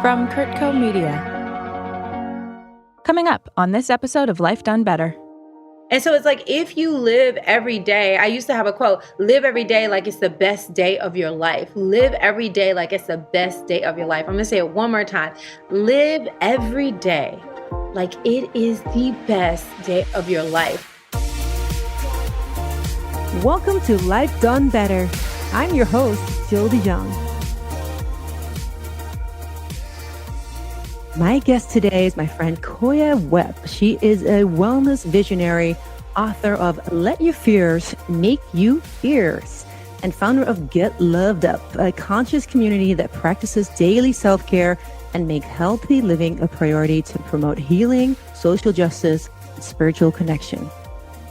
from Kurtco Media. Coming up on this episode of Life Done Better. And so it's like, if you live every day, I used to have a quote, live every day like it's the best day of your life. Live every day like it's the best day of your life. I'm going to say it one more time. Live every day like it is the best day of your life. Welcome to Life Done Better. I'm your host, Jill DeJong. My guest today is my friend Koya Webb. She is a wellness visionary, author of Let Your Fears Make You Fierce, and founder of Get Loved Up, a conscious community that practices daily self-care and make healthy living a priority to promote healing, social justice, and spiritual connection.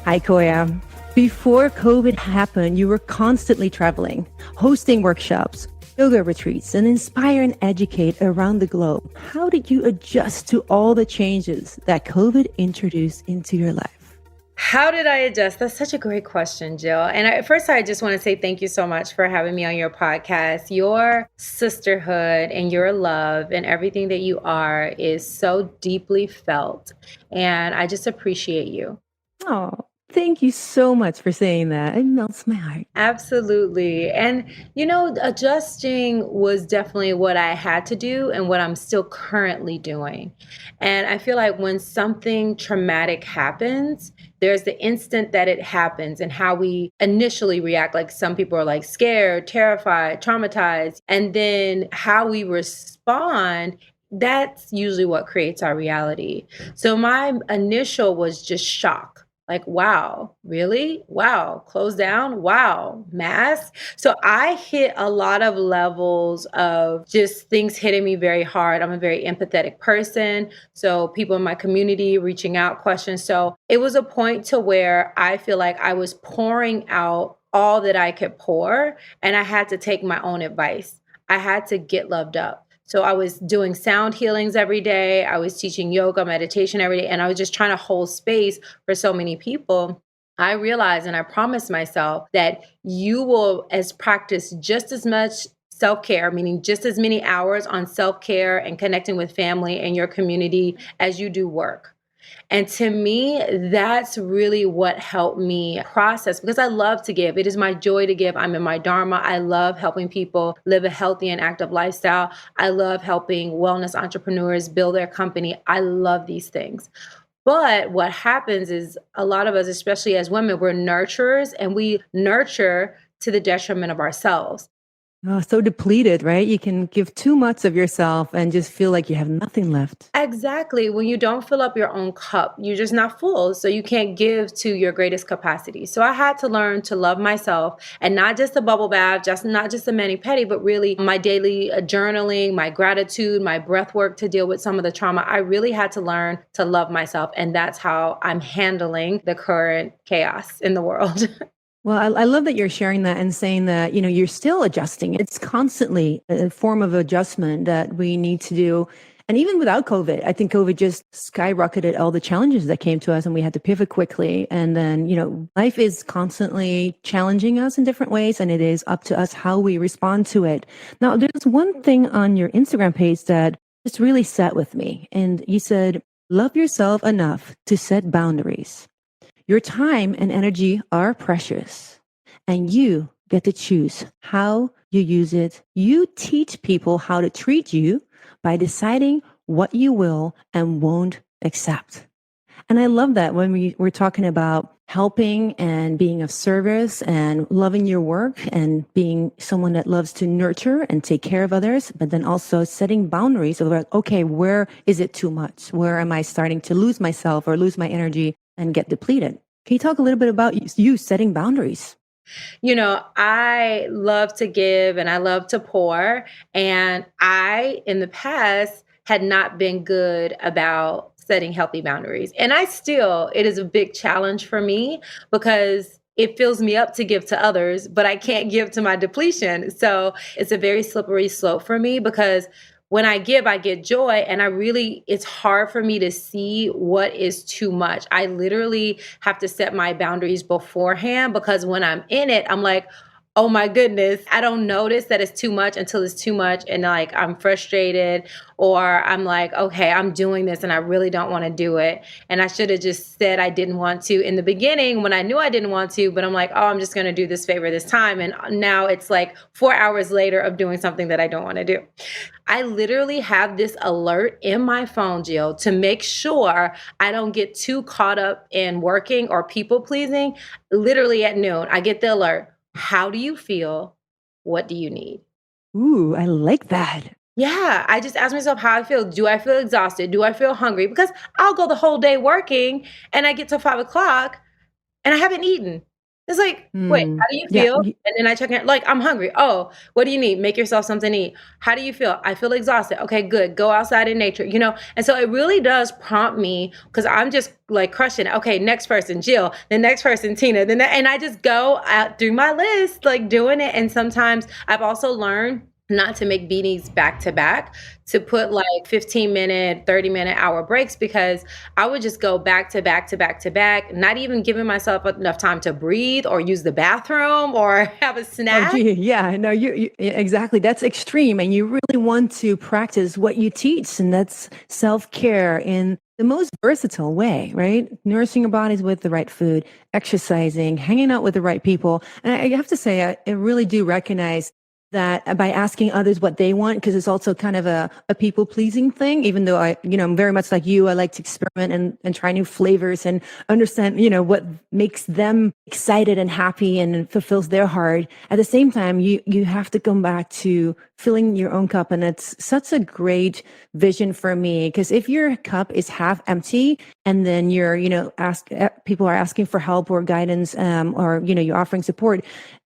Hi, Koya. Before COVID happened, you were constantly traveling, hosting workshops, yoga retreats, and inspire and educate around the globe. How did you adjust to all the changes that COVID introduced into your life? How did I adjust? That's such a great question, Jill. And first, I just want to say thank you so much for having me on your podcast. Your sisterhood and your love and everything that you are is so deeply felt. And I just appreciate you. Oh, thank you so much for saying that. It melts my heart. Absolutely. And, adjusting was definitely what I had to do and what I'm still currently doing. And I feel like when something traumatic happens, there's the instant that it happens and how we initially react. Like some people are like scared, terrified, traumatized, and then how we respond. That's usually what creates our reality. So my initial was just shock. Like, wow, really? Wow, close down? Wow, mask? So I hit a lot of levels of just things hitting me very hard. I'm a very empathetic person. So people in my community reaching out questions. So it was a point to where I feel like I was pouring out all that I could pour, and I had to take my own advice. I had to get loved up. So I was doing sound healings every day. I was teaching yoga, meditation every day. And I was just trying to hold space for so many people. I realized and I promised myself that you will practice just as much self-care, meaning just as many hours on self-care and connecting with family and your community as you do work. And to me, that's really what helped me process, because I love to give. It is my joy to give. I'm in my dharma. I love helping people live a healthy and active lifestyle. I love helping wellness entrepreneurs build their company. I love these things. But what happens is a lot of us, especially as women, we're nurturers, and we nurture to the detriment of ourselves. Oh, so depleted, right? You can give too much of yourself and just feel like you have nothing left. Exactly. When you don't fill up your own cup, you're just not full. So you can't give to your greatest capacity. So I had to learn to love myself, and not just the bubble bath, not just the mani-pedi, but really my daily journaling, my gratitude, my breath work to deal with some of the trauma. I really had to learn to love myself. And that's how I'm handling the current chaos in the world. Well, I love that you're sharing that and saying that, you're still adjusting. It's constantly a form of adjustment that we need to do. And even without COVID, I think COVID just skyrocketed all the challenges that came to us, and we had to pivot quickly. And then, life is constantly challenging us in different ways, and it is up to us how we respond to it. Now, there's one thing on your Instagram page that just really sat with me. And you said, love yourself enough to set boundaries. Your time and energy are precious, and you get to choose how you use it. You teach people how to treat you by deciding what you will and won't accept. And I love that when we're talking about helping and being of service and loving your work and being someone that loves to nurture and take care of others, but then also setting boundaries of like, okay, where is it too much? Where am I starting to lose myself or lose my energy and get depleted? Can you talk a little bit about you setting boundaries? I love to give and I love to pour. And I, in the past, had not been good about setting healthy boundaries. And it is a big challenge for me because it fills me up to give to others, but I can't give to my depletion. So it's a very slippery slope for me, because when I give, I get joy. And it's hard for me to see what is too much. I literally have to set my boundaries beforehand, because when I'm in it, I'm like, oh my goodness, I don't notice that it's too much until it's too much. And like I'm frustrated, or I'm like, okay, I'm doing this and I really don't want to do it. And I should have just said I didn't want to in the beginning when I knew I didn't want to, but I'm like, oh, I'm just going to do this favor this time. And now it's like 4 hours later of doing something that I don't want to do. I literally have this alert in my phone, Jill, to make sure I don't get too caught up in working or people pleasing. Literally at noon, I get the alert. How do you feel? What do you need? Ooh, I like that. Yeah, I just ask myself how I feel. Do I feel exhausted? Do I feel hungry? Because I'll go the whole day working and I get to 5 o'clock and I haven't eaten. It's like, wait, how do you Yeah. feel? And then I check in, like, I'm hungry. Oh, what do you need? Make yourself something to eat. How do you feel? I feel exhausted. Okay, good. Go outside in nature, you know? And so it really does prompt me because I'm just like crushing it. Okay, next person, Jill. The next person, Tina. And I just go out through my list, like doing it. And sometimes I've also learned not to make beanies back to back, to put like 15-minute, 30-minute hour breaks, because I would just go back to back to back to back, not even giving myself enough time to breathe or use the bathroom or have a Oh, snack. gee, yeah, no, exactly. That's extreme. And you really want to practice what you teach, and that's self-care in the most versatile way, right? Nourishing your bodies with the right food, exercising, hanging out with the right people. And I have to say, I really do recognize that by asking others what they want, because it's also kind of a people pleasing thing, even though I'm very much like you, I like to experiment and try new flavors and understand, what makes them excited and happy and fulfills their heart. At the same time, you have to come back to filling your own cup. And it's such a great vision for me, because if your cup is half empty and then you're, people are asking for help or guidance, or, you're offering support,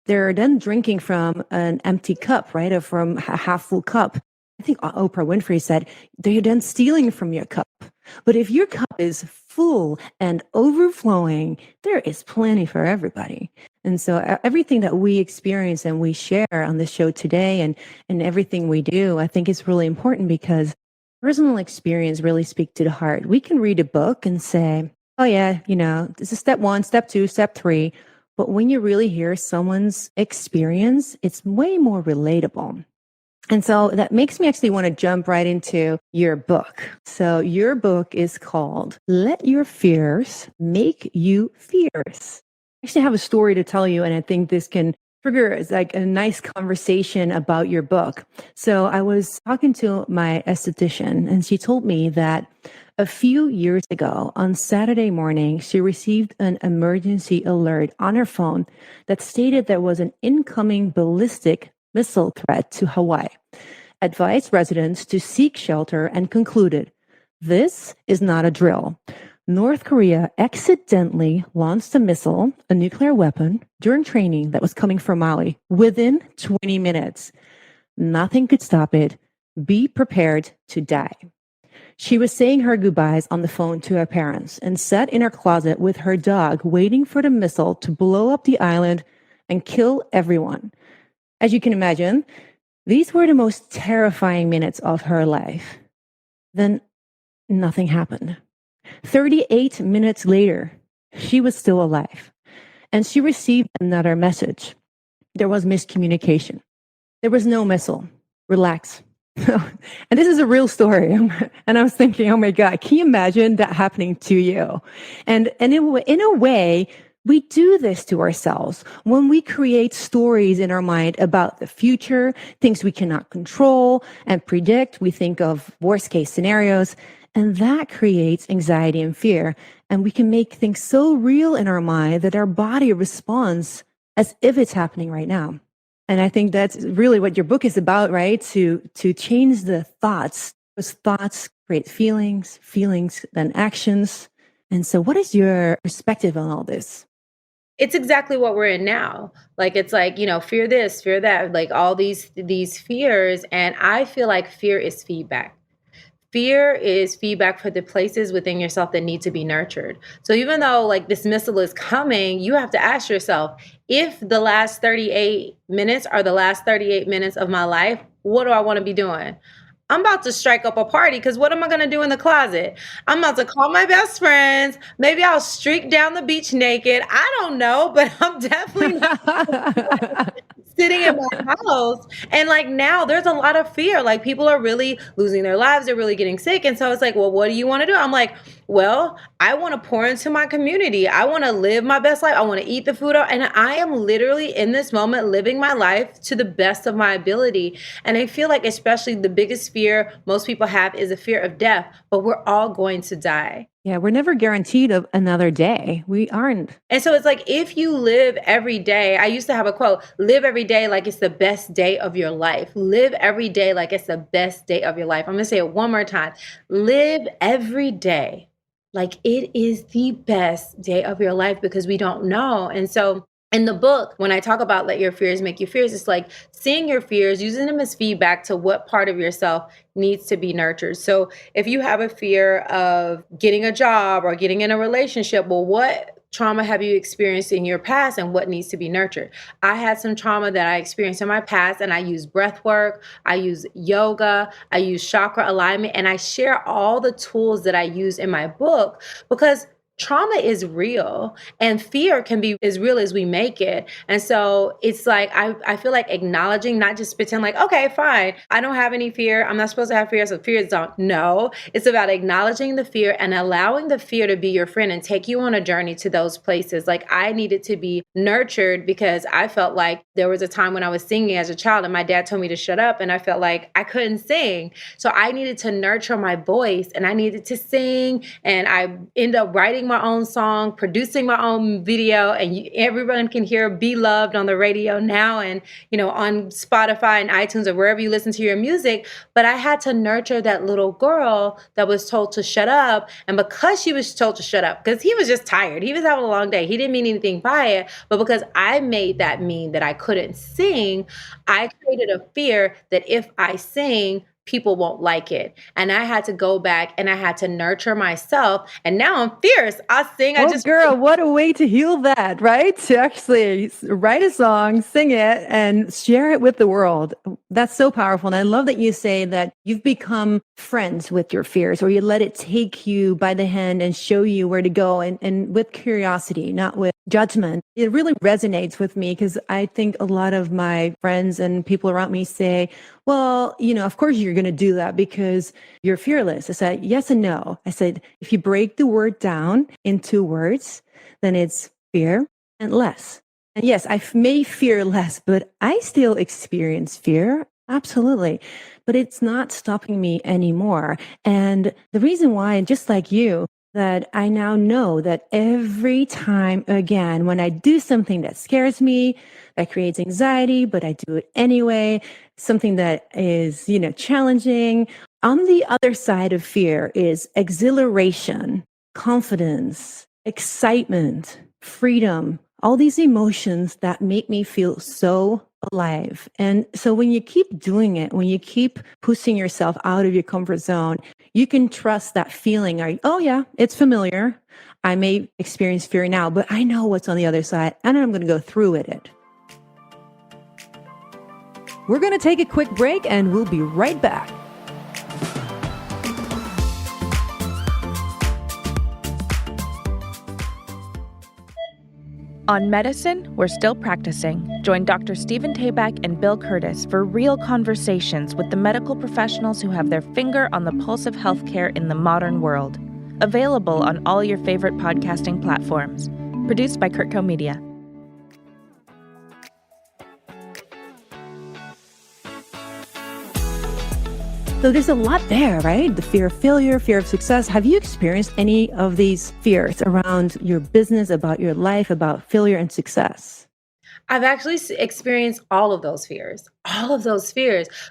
they're then drinking from an empty cup, right? Or from a half full cup. I think Oprah Winfrey said, they're then stealing from your cup. But if your cup is full and overflowing, there is plenty for everybody. And so everything that we experience and we share on this show today, and everything we do, I think is really important, because personal experience really speaks to the heart. We can read a book and say, oh yeah, this is step 1, step 2, step 3. But when you really hear someone's experience, it's way more relatable. And so that makes me actually want to jump right into your book. So your book is called Let Your Fears Make You Fierce. I actually have a story to tell you, and I think this can trigger like a nice conversation about your book. So I was talking to my esthetician, and she told me that a few years ago, on Saturday morning, she received an emergency alert on her phone that stated there was an incoming ballistic missile threat to Hawaii, advised residents to seek shelter, and concluded, this is not a drill. North Korea accidentally launched a missile, a nuclear weapon, during training that was coming from Maui within 20 minutes. Nothing could stop it. Be prepared to die. She was saying her goodbyes on the phone to her parents and sat in her closet with her dog, waiting for the missile to blow up the island and kill everyone. As you can imagine, these were the most terrifying minutes of her life. Then nothing happened. 38 minutes later, she was still alive, and she received another message. There was miscommunication. There was no missile. Relax. And this is a real story. And I was thinking, oh my God, can you imagine that happening to you? And in a way, we do this to ourselves when we create stories in our mind about the future, things we cannot control and predict. We think of worst case scenarios, and that creates anxiety and fear. And we can make things so real in our mind that our body responds as if it's happening right now. And I think that's really what your book is about, right? To change the thoughts. Those thoughts create feelings, feelings then actions. And so what is your perspective on all this? It's exactly what we're in now. Like, it's like, fear this, fear that, like all these fears. And I feel like fear is feedback. Fear is feedback for the places within yourself that need to be nurtured. So even though like this missile is coming, you have to ask yourself, if the last 38 minutes are the last 38 minutes of my life, what do I want to be doing? I'm about to strike up a party, because what am I going to do in the closet? I'm about to call my best friends. Maybe I'll streak down the beach naked. I don't know, but I'm definitely not sitting in my house. And like now there's a lot of fear. Like people are really losing their lives. They're really getting sick. And so it's like, well, what do you want to do? I'm like, well, I want to pour into my community. I want to live my best life. I want to eat the food. And I am literally in this moment living my life to the best of my ability. And I feel like especially the biggest fear most people have is a fear of death, but we're all going to die. Yeah, we're never guaranteed of another day. We aren't. And so it's like, if you live every day, I used to have a quote, live every day like it's the best day of your life. Live every day like it's the best day of your life. I'm going to say it one more time. Live every day like it is the best day of your life, because we don't know. And so in the book, when I talk about let your fears make you fears, it's like seeing your fears, using them as feedback to what part of yourself needs to be nurtured. So if you have a fear of getting a job or getting in a relationship, well, what trauma have you experienced in your past and what needs to be nurtured? I had some trauma that I experienced in my past, and I use breath work, I use yoga, I use chakra alignment, and I share all the tools that I use in my book, because trauma is real and fear can be as real as we make it. And so it's like, I feel like acknowledging, not just pretend like, okay, fine, I don't have any fear, I'm not supposed to have fear, so fears don't. No, it's about acknowledging the fear and allowing the fear to be your friend and take you on a journey to those places. Like I needed to be nurtured because I felt like there was a time when I was singing as a child and my dad told me to shut up, and I felt like I couldn't sing. So I needed to nurture my voice and I needed to sing, and I ended up writing my own song, producing my own video, and everyone can hear Be Loved on the radio now, and on Spotify and iTunes or wherever you listen to your music. But I had to nurture that little girl that was told to shut up. And because she was told to shut up, because he was just tired, he was having a long day, he didn't mean anything by it, but because I made that mean that I couldn't sing, I created a fear that if I sing, people won't like it. And I had to go back and I had to nurture myself. And now I'm fierce. I sing. Girl, what a way to heal that, right? To actually write a song, sing it, and share it with the world. That's so powerful. And I love that you say that you've become friends with your fears, or you let it take you by the hand and show you where to go, and with curiosity, not with judgment. It really resonates with me, because I think a lot of my friends and people around me say, well, of course you're going to do that because you're fearless. I said, yes and no. I said, if you break the word down into words, then it's fear and less. And yes, I may fear less, but I still experience fear. Absolutely. But it's not stopping me anymore. And the reason why, just like you, that I now know that every time again, when I do something that scares me, that creates anxiety, but I do it anyway, something that is, challenging, on the other side of fear is exhilaration, confidence, excitement, freedom, all these emotions that make me feel so alive. And so when you keep doing it, when you keep pushing yourself out of your comfort zone, you can trust that feeling. Oh yeah, it's familiar. I may experience fear now, but I know what's on the other side, and I'm going to go through with it. We're going to take a quick break and we'll be right back. On Medicine, We're Still Practicing. Join Dr. Stephen Tabak and Bill Curtis for real conversations with the medical professionals who have their finger on the pulse of healthcare in the modern world. Available on all your favorite podcasting platforms. Produced by Kurtco Media. So there's a lot there, right? The fear of failure, fear of success. Have you experienced any of these fears around your business, about your life, about failure and success? I've actually experienced all of those fears,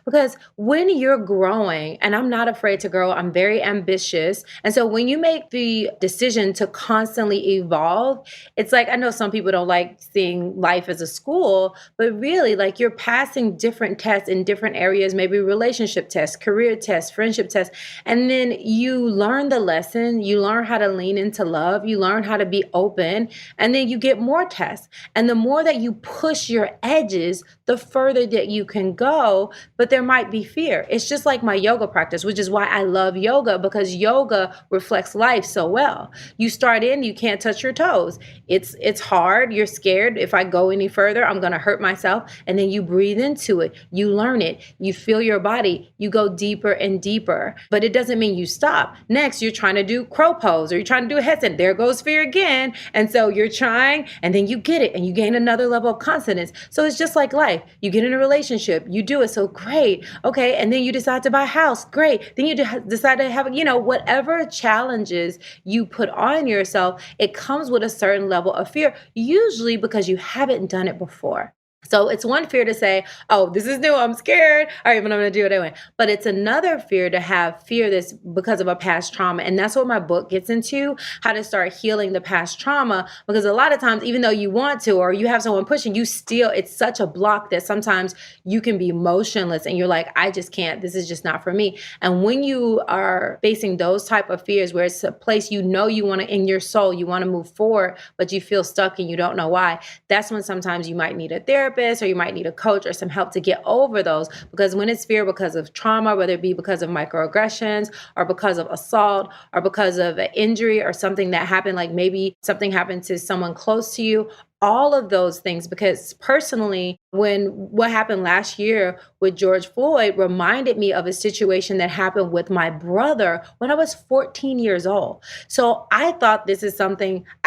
because when you're growing, and I'm not afraid to grow, I'm very ambitious. And so when you make the decision to constantly evolve, it's like, I know some people don't like seeing life as a school, but really like you're passing different tests in different areas, maybe relationship tests, career tests, friendship tests. And then you learn the lesson, you learn how to lean into love, you learn how to be open, and then you get more tests. And the more that you push your edges, the further that you can go, but there might be fear. It's just like my yoga practice, which is why I love yoga, because yoga reflects life so well. You start in, you can't touch your toes. It's hard. You're scared. If I go any further, I'm going to hurt myself. And then you breathe into it. You learn it. You feel your body. You go deeper and deeper, but it doesn't mean you stop. Next, you're trying to do crow pose, or you're trying to do a headstand. There goes fear again. And so you're trying, and then you get it, and you gain another level of confidence. So it's just like life. You get in a relationship, you do it, so great. Okay, and then you decide to buy a house, great. Then you decide to have, whatever challenges you put on yourself, it comes with a certain level of fear, usually because you haven't done it before. So it's one fear to say, oh, this is new, I'm scared. All right, but I'm going to do it anyway. But it's another fear to have fear that's because of a past trauma. And that's what my book gets into, how to start healing the past trauma. Because a lot of times, even though you want to, or you have someone pushing, it's such a block that sometimes you can be motionless and you're like, I just can't, this is just not for me. And when you are facing those type of fears, where it's a place you want to, in your soul, you want to move forward, but you feel stuck and you don't know why, that's when sometimes you might need a therapist, or you might need a coach or some help to get over those. Because when it's fear because of trauma, whether it be because of microaggressions or because of assault or because of an injury or something that happened, like maybe something happened to someone close to you, all of those things. Because personally, when what happened last year with George Floyd reminded me of a situation that happened with my brother when I was 14 years old. So I thought I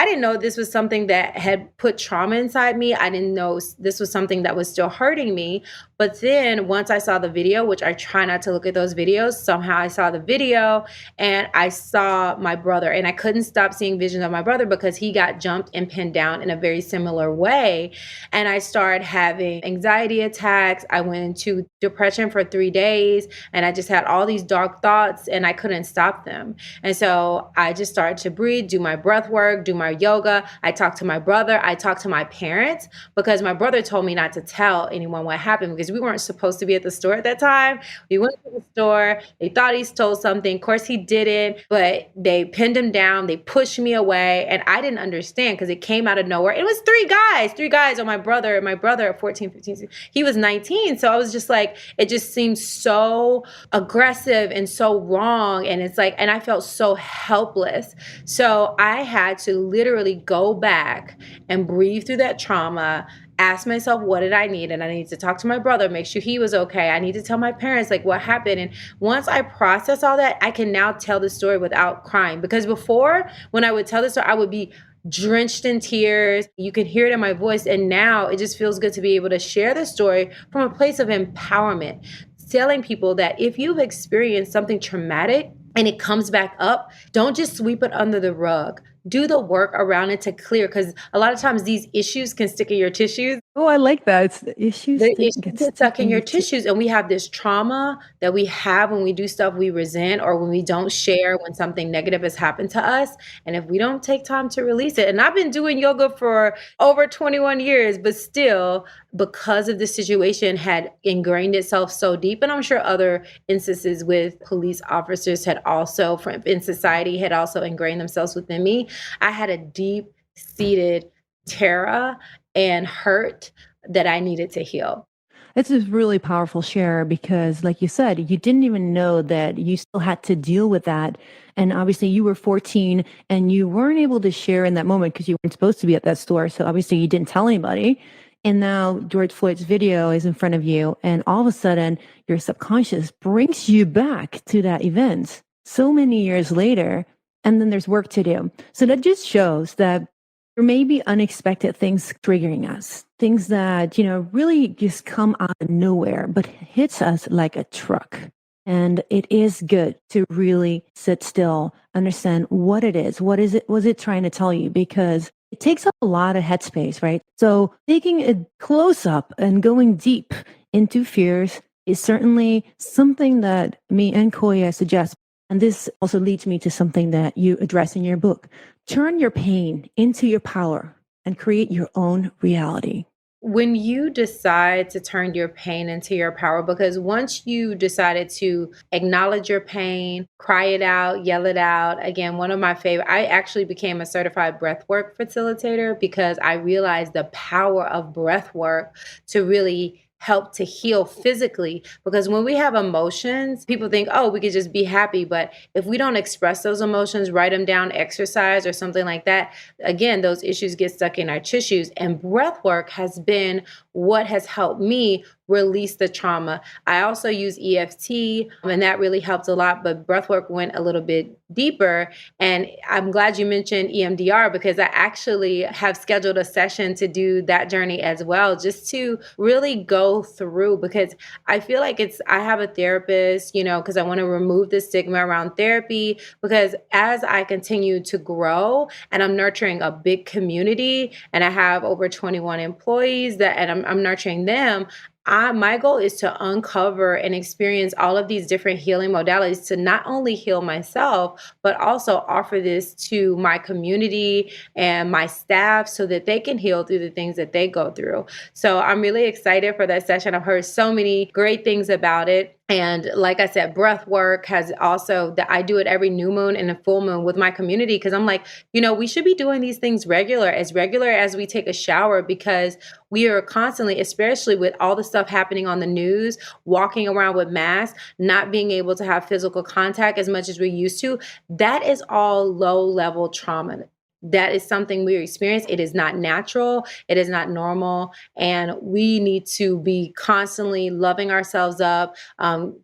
didn't know this was something that had put trauma inside me. I didn't know this was something that was still hurting me. But then once I saw the video, which I try not to look at those videos, somehow I saw the video and I saw my brother, and I couldn't stop seeing visions of my brother because he got jumped and pinned down in a very similar way. And I started having anxiety attacks. I went into depression for 3 days, and I just had all these dark thoughts and I couldn't stop them. And so I just started to breathe, do my breath work, do my yoga. I talked to my brother. I talked to my parents, because my brother told me not to tell anyone what happened, because we weren't supposed to be at the store at that time. We went to the store. They thought he stole something. Of course he didn't, but they pinned him down. They pushed me away, and I didn't understand because it came out of nowhere. It was three guys on my brother at 14, 15, he was 19. So I was just like, it just seemed so aggressive and so wrong. And it's like, and I felt so helpless. So I had to literally go back and breathe through that trauma, ask myself, what did I need? And I need to talk to my brother, make sure he was okay. I need to tell my parents like what happened. And once I process all that, I can now tell the story without crying. Because before, when I would tell the story, I would be drenched in tears. You could hear it in my voice. And now it just feels good to be able to share the story from a place of empowerment, telling people that if you've experienced something traumatic and it comes back up, don't just sweep it under the rug. Do the work around it to clear, because a lot of times these issues can stick in your tissues. Oh, I like that. It's the issues Get stuck in your tissues, and we have this trauma that we have when we do stuff we resent, or when we don't share when something negative has happened to us. And if we don't take time to release it, and I've been doing yoga for over 21 years, but still, because of the situation had ingrained itself so deep, and I'm sure other instances with police officers had also, in society, had also ingrained themselves within me, I had a deep-seated terror and hurt that I needed to heal. It's a really powerful share, because like you said, you didn't even know that you still had to deal with that. And obviously you were 14 and you weren't able to share in that moment because you weren't supposed to be at that store. So obviously you didn't tell anybody. And now George Floyd's video is in front of you, and all of a sudden your subconscious brings you back to that event so many years later. And then there's work to do. So that just shows that there may be unexpected things triggering us, things that, really just come out of nowhere, but hits us like a truck. And it is good to really sit still, understand what it is. What is it? Was it trying to tell you? Because it takes up a lot of headspace, right? So taking a close up and going deep into fears is certainly something that me and Koya suggest. And this also leads me to something that you address in your book. Turn your pain into your power and create your own reality. When you decide to turn your pain into your power, because once you decided to acknowledge your pain, cry it out, yell it out, again, one of my favorite, I actually became a certified breathwork facilitator because I realized the power of breathwork to really help to heal physically. Because when we have emotions, people think, oh, we could just be happy. But if we don't express those emotions, write them down, exercise or something like that, again, those issues get stuck in our tissues. And breath work has been what has helped me release the trauma. I also use EFT, and that really helped a lot, but breathwork went a little bit deeper. And I'm glad you mentioned EMDR, because I actually have scheduled a session to do that journey as well, just to really go through, because I feel like I have a therapist, because I want to remove the stigma around therapy, because as I continue to grow and I'm nurturing a big community and I have over 21 employees and I'm nurturing them, my goal is to uncover and experience all of these different healing modalities to not only heal myself, but also offer this to my community and my staff so that they can heal through the things that they go through. So I'm really excited for that session. I've heard so many great things about it. And like I said, breath work has also, I do it every new moon and a full moon with my community, because I'm like, we should be doing these things regular as we take a shower, because we are constantly, especially with all the stuff happening on the news, walking around with masks, not being able to have physical contact as much as we used to. That is all low level trauma. That is something we experience. It is not natural. It is not normal. And we need to be constantly loving ourselves up,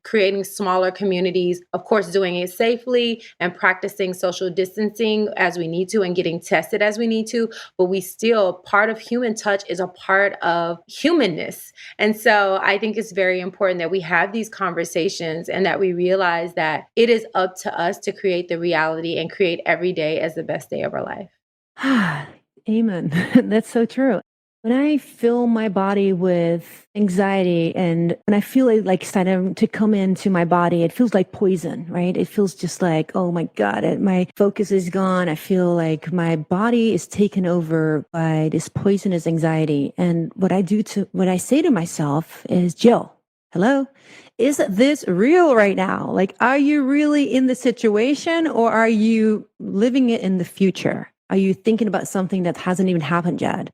creating smaller communities, of course, doing it safely and practicing social distancing as we need to and getting tested as we need to. But part of human touch is a part of humanness. And so I think it's very important that we have these conversations and that we realize that it is up to us to create the reality and create every day as the best day of our life. Amen. That's so true. When I fill my body with anxiety and when I feel it like starting to come into my body, it feels like poison, right? It feels just like, oh my God, my focus is gone. I feel like my body is taken over by this poisonous anxiety. And what I say to myself is, Jill, hello, is this real right now? Like, are you really in the situation or are you living it in the future? Are you thinking about something that hasn't even happened yet?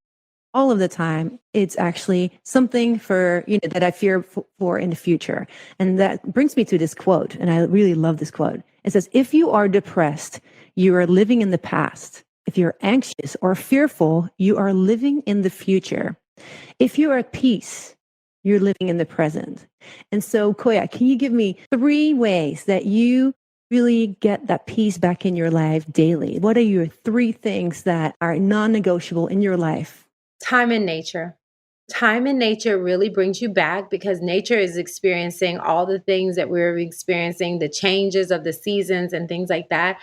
All of the time, it's actually something that I fear for in the future. And that brings me to this quote. And I really love this quote. It says, if you are depressed, you are living in the past. If you're anxious or fearful, you are living in the future. If you are at peace, you're living in the present. And so, Koya, can you give me 3 ways that you really get that peace back in your life daily? What are your 3 things that are non-negotiable in your life? Time in nature. Time in nature really brings you back, because nature is experiencing all the things that we're experiencing, the changes of the seasons and things like that.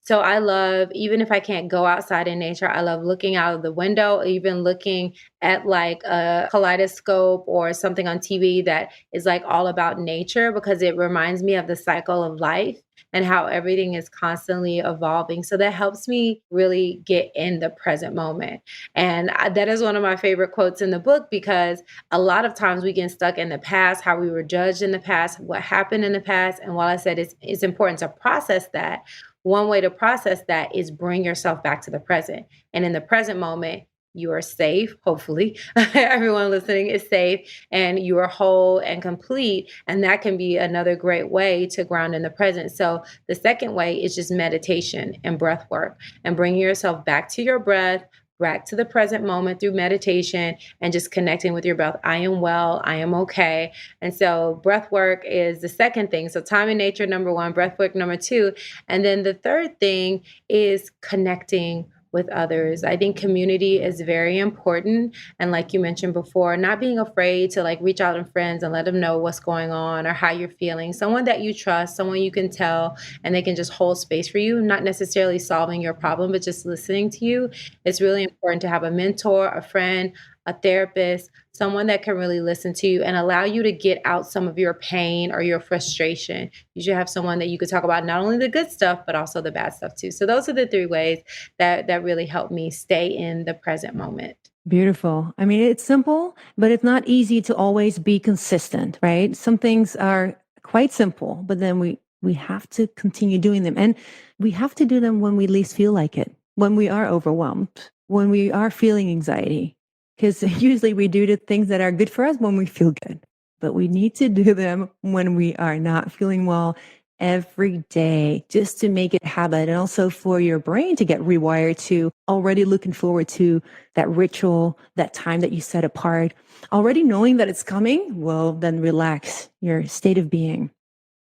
So I love, even if I can't go outside in nature, I love looking out of the window, even looking at like a kaleidoscope or something on TV that is like all about nature, because it reminds me of the cycle of life and how everything is constantly evolving. So that helps me really get in the present moment. And that is one of my favorite quotes in the book, because a lot of times we get stuck in the past, how we were judged in the past, what happened in the past. And while I said it's important to process that, one way to process that is bring yourself back to the present. And in the present moment, you are safe. Hopefully, everyone listening is safe and you are whole and complete. And that can be another great way to ground in the present. So the second way is just meditation and breath work and bringing yourself back to your breath, back to the present moment through meditation and just connecting with your breath. I am well, I am okay. And so breath work is the second thing. So time in nature, number 1, breath work, number 2. And then the third thing is connecting with others. I think community is very important. And like you mentioned before, not being afraid to like reach out to friends and let them know what's going on or how you're feeling. Someone that you trust, someone you can tell, and they can just hold space for you, not necessarily solving your problem, but just listening to you. It's really important to have a mentor, a friend, a therapist, someone that can really listen to you and allow you to get out some of your pain or your frustration. You should have someone that you could talk about not only the good stuff, but also the bad stuff too. So those are the 3 ways that really help me stay in the present moment. Beautiful. I mean, it's simple, but it's not easy to always be consistent, right? Some things are quite simple, but then we have to continue doing them. And we have to do them when we least feel like it, when we are overwhelmed, when we are feeling anxiety. because usually we do the things that are good for us when we feel good, but we need to do them when we are not feeling well every day, just to make it a habit, and also for your brain to get rewired to already looking forward to that ritual, that time that you set apart. Already knowing that it's coming will then relax your state of being.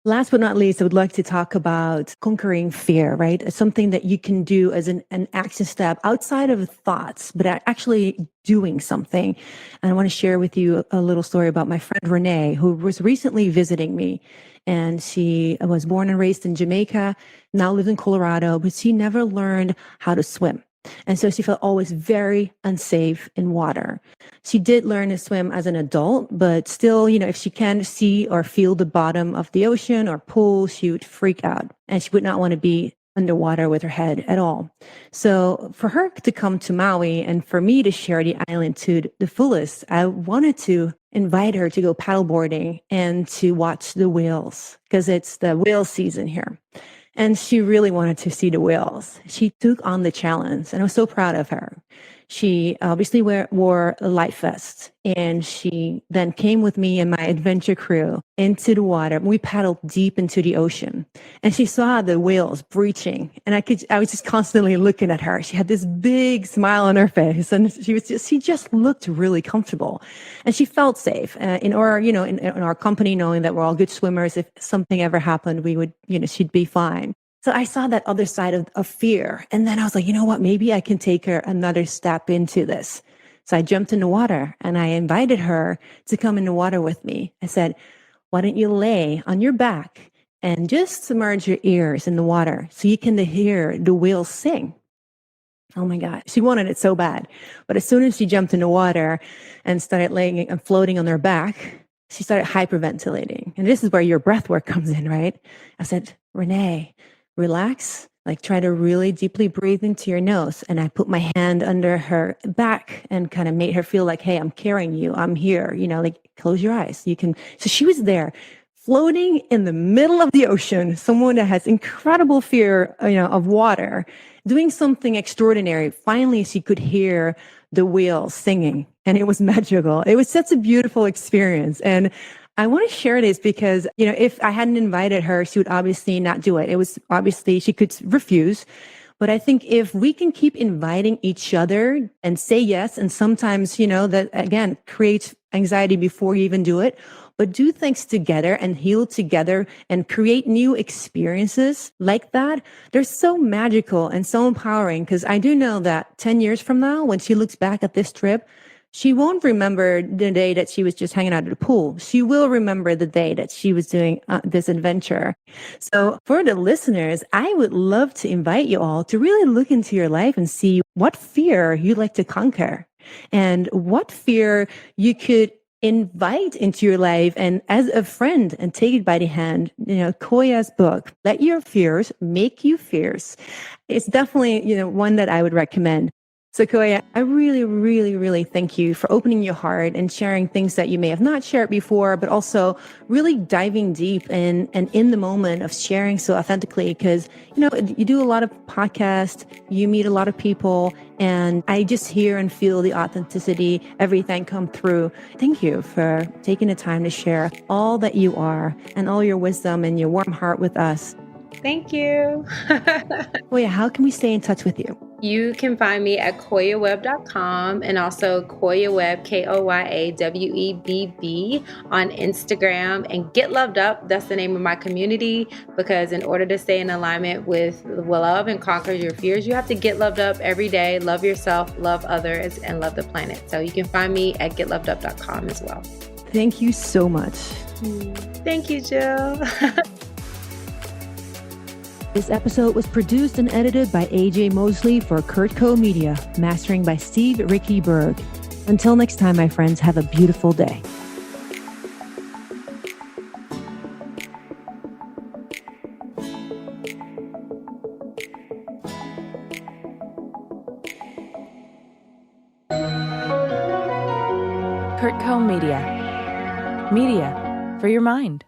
Last but not least, I would like to talk about conquering fear, right? It's something that you can do as an action step outside of thoughts, but actually doing something. And I want to share with you a little story about my friend Renee, who was recently visiting me. And she was born and raised in Jamaica, now lives in Colorado, but she never learned how to swim. And so she felt always very unsafe in water. She did learn to swim as an adult, but still, if she can't see or feel the bottom of the ocean or pool, she would freak out and she would not want to be underwater with her head at all. So for her to come to Maui and for me to share the island to the fullest, I wanted to invite her to go paddleboarding and to watch the whales, because it's the whale season here. And she really wanted to see the whales. She took on the challenge, and I was so proud of her. She obviously wore a life vest, and she then came with me and my adventure crew into the water. We paddled deep into the ocean, and she saw the whales breaching, and I was just constantly looking at her. She had this big smile on her face, and she just looked really comfortable, and she felt safe in our company, knowing that we're all good swimmers. If something ever happened, we would, she'd be fine. So I saw that other side of fear. And then I was like, you know what? Maybe I can take her another step into this. So I jumped in the water and I invited her to come in the water with me. I said, why don't you lay on your back and just submerge your ears in the water so you can hear the whales sing? Oh my God. She wanted it so bad. But as soon as she jumped in the water and started laying and floating on her back, she started hyperventilating. And this is where your breath work comes in, right? I said, Renee, relax, try to really deeply breathe into your nose. And I put my hand under her back and kind of made her feel like, hey, I'm carrying you. I'm here, close your eyes. You can. So she was there floating in the middle of the ocean, someone that has incredible fear, of water, doing something extraordinary. Finally, she could hear the whales singing, and it was magical. It was such a beautiful experience. And I want to share this because, if I hadn't invited her, she would obviously not do it. It was obviously she could refuse. But I think if we can keep inviting each other and say yes, and sometimes, that again creates anxiety before you even do it, but do things together and heal together and create new experiences like that, they're so magical and so empowering. Because I do know that 10 years from now, when she looks back at this trip, she won't remember the day that she was just hanging out at the pool. She will remember the day that she was doing this adventure. So for the listeners, I would love to invite you all to really look into your life and see what fear you'd like to conquer and what fear you could invite into your life and as a friend and take it by the hand. Koya's book, Let Your Fears Make You Fierce. It's definitely, one that I would recommend. So Koya, I really, really, really thank you for opening your heart and sharing things that you may have not shared before, but also really diving deep and in the moment of sharing so authentically, because, you do a lot of podcasts, you meet a lot of people, and I just hear and feel the authenticity, everything come through. Thank you for taking the time to share all that you are and all your wisdom and your warm heart with us. Thank you. Koya, how can we stay in touch with you? You can find me at koyaweb.com and also koyaweb, KOYAWEBB on Instagram, and Get Loved Up. That's the name of my community, because in order to stay in alignment with love and conquer your fears, you have to get loved up every day, love yourself, love others, and love the planet. So you can find me at getlovedup.com as well. Thank you so much. Thank you, Jill. This episode was produced and edited by AJ Mosley for Kurtco Media, mastering by Steve Ricky Berg. Until next time, my friends, have a beautiful day. Kurtco Media. Media for your mind.